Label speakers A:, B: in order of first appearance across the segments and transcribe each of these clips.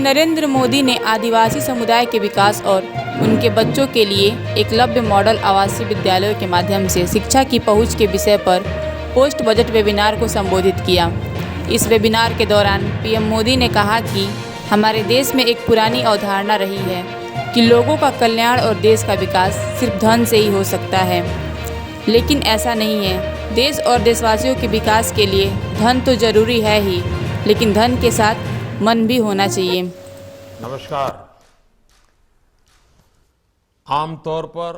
A: नरेंद्र मोदी ने आदिवासी समुदाय के विकास और उनके बच्चों के लिए एकलव्य मॉडल आवासीय विद्यालयों के माध्यम से शिक्षा की पहुंच के विषय पर पोस्ट बजट वेबिनार को संबोधित किया। इस वेबिनार के दौरान पीएम मोदी ने कहा कि हमारे देश में एक पुरानी अवधारणा रही है कि लोगों का कल्याण और देश का विकास सिर्फ धन से ही हो सकता है, लेकिन ऐसा नहीं है। देश और देशवासियों के विकास के लिए धन तो जरूरी है ही, लेकिन धन के साथ मन भी होना चाहिए।
B: नमस्कार। आमतौर पर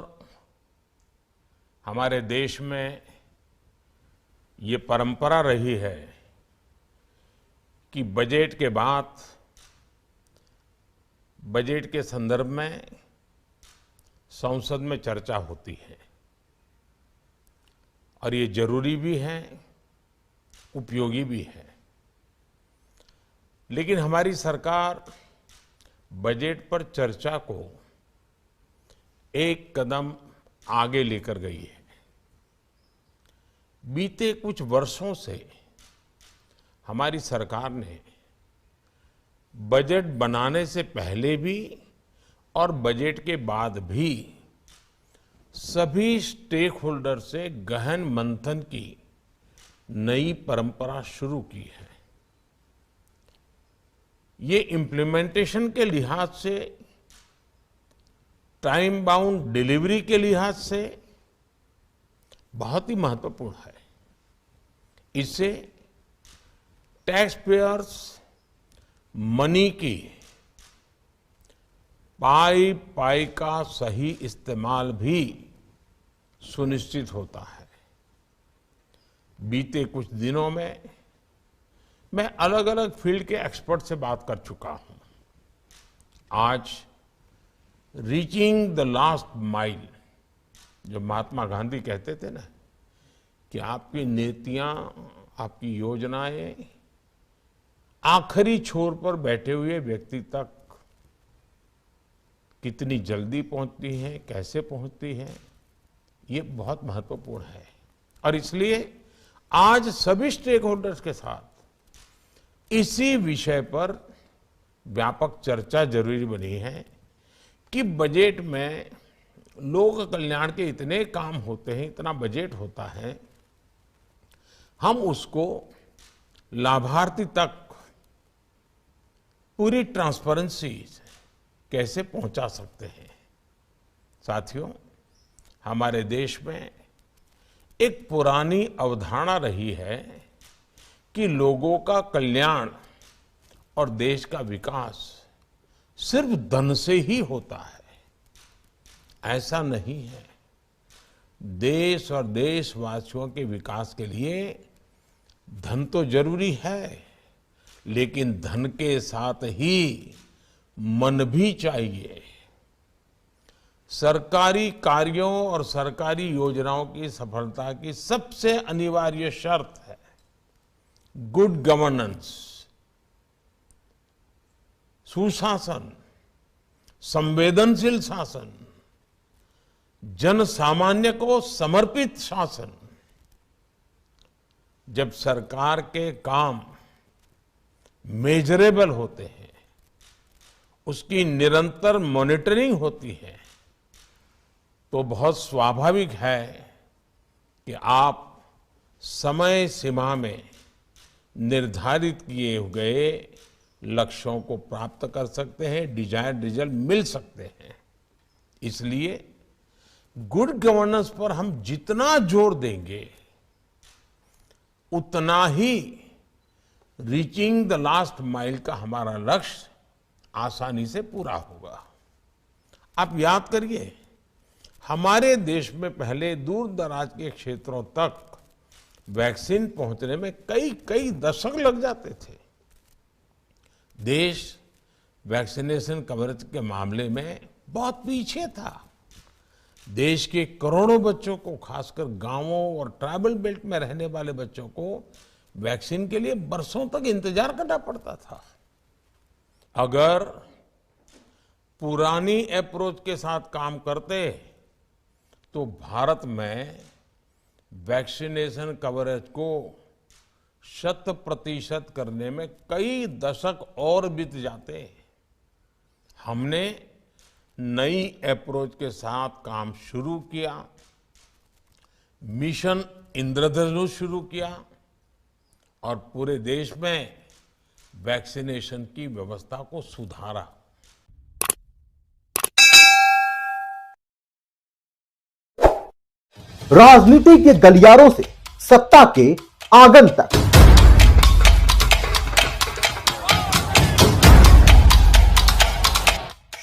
B: हमारे देश में ये परंपरा रही है कि बजट के बाद बजट के संदर्भ में संसद में चर्चा होती है और ये जरूरी भी है, उपयोगी भी है। लेकिन हमारी सरकार बजट पर चर्चा को एक कदम आगे लेकर गई है। बीते कुछ वर्षों से हमारी सरकार ने बजट बनाने से पहले भी और बजट के बाद भी सभी स्टेक होल्डर से गहन मंथन की नई परंपरा शुरू की है। ये इम्प्लीमेंटेशन के लिहाज से, टाइम बाउंड डिलीवरी के लिहाज से बहुत ही महत्वपूर्ण है। इससे टैक्स पेयर्स मनी की पाई पाई का सही इस्तेमाल भी सुनिश्चित होता है। बीते कुछ दिनों में मैं अलग अलग फील्ड के एक्सपर्ट से बात कर चुका हूं। आज रीचिंग द लास्ट माइल, जो महात्मा गांधी कहते थे ना कि आपकी नीतियां, आपकी योजनाएं आखिरी छोर पर बैठे हुए व्यक्ति तक कितनी जल्दी पहुंचती हैं, कैसे पहुंचती हैं, ये बहुत महत्वपूर्ण है। और इसलिए आज सभी स्टेक होल्डर्स के साथ इसी विषय पर व्यापक चर्चा जरूरी बनी है कि बजट में लोक कल्याण के इतने काम होते हैं, इतना बजट होता है, हम उसको लाभार्थी तक पूरी ट्रांसपेरेंसी कैसे पहुंचा सकते हैं। साथियों, हमारे देश में एक पुरानी अवधारणा रही है कि लोगों का कल्याण और देश का विकास सिर्फ धन से ही होता है। ऐसा नहीं है। देश और देशवासियों के विकास के लिए धन तो जरूरी है, लेकिन धन के साथ ही मन भी चाहिए। सरकारी कार्यों और सरकारी योजनाओं की सफलता की सबसे अनिवार्य शर्त है गुड गवर्नेंस, सुशासन, संवेदनशील शासन, जन सामान्य को समर्पित शासन। जब सरकार के काम मेजरेबल होते हैं, उसकी निरंतर मॉनिटरिंग होती है, तो बहुत स्वाभाविक है कि आप समय सीमा में निर्धारित किए गए लक्ष्यों को प्राप्त कर सकते हैं, डिजायर्ड रिजल्ट मिल सकते हैं। इसलिए गुड गवर्नेंस पर हम जितना जोर देंगे, उतना ही रीचिंग द लास्ट माइल का हमारा लक्ष्य आसानी से पूरा होगा। आप याद करिए, हमारे देश में पहले दूर दराज के क्षेत्रों तक वैक्सीन पहुंचने में कई दशक लग जाते थे। देश वैक्सीनेशन कवरेज के मामले में बहुत पीछे था। देश के करोड़ों बच्चों को, खासकर गांवों और ट्राइबल बेल्ट में रहने वाले बच्चों को वैक्सीन के लिए बरसों तक इंतजार करना पड़ता था। अगर पुरानी अप्रोच के साथ काम करते तो भारत में वैक्सीनेशन कवरेज को 100% करने में कई दशक और बीत जाते। हमने नई अप्रोच के साथ काम शुरू किया, मिशन इंद्रधनुष शुरू किया और पूरे देश में वैक्सीनेशन की व्यवस्था को सुधारा।
C: राजनीति के गलियारों से सत्ता के आंगन तक,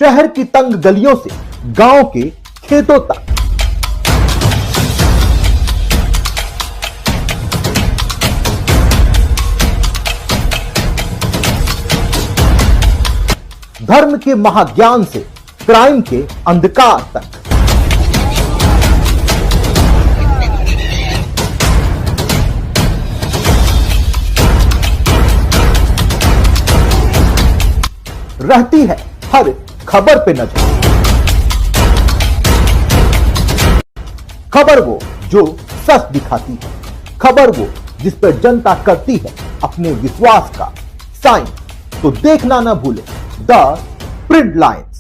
C: शहर की तंग गलियों से गांव के खेतों तक, धर्म के महाज्ञान से क्राइम के अंधकार तक, रहती है हर खबर पे नजर। खबर वो जो सच दिखाती है, खबर वो जिस पर जनता करती है अपने विश्वास का साइन। तो देखना ना भूले द प्रिंट लाइन्स।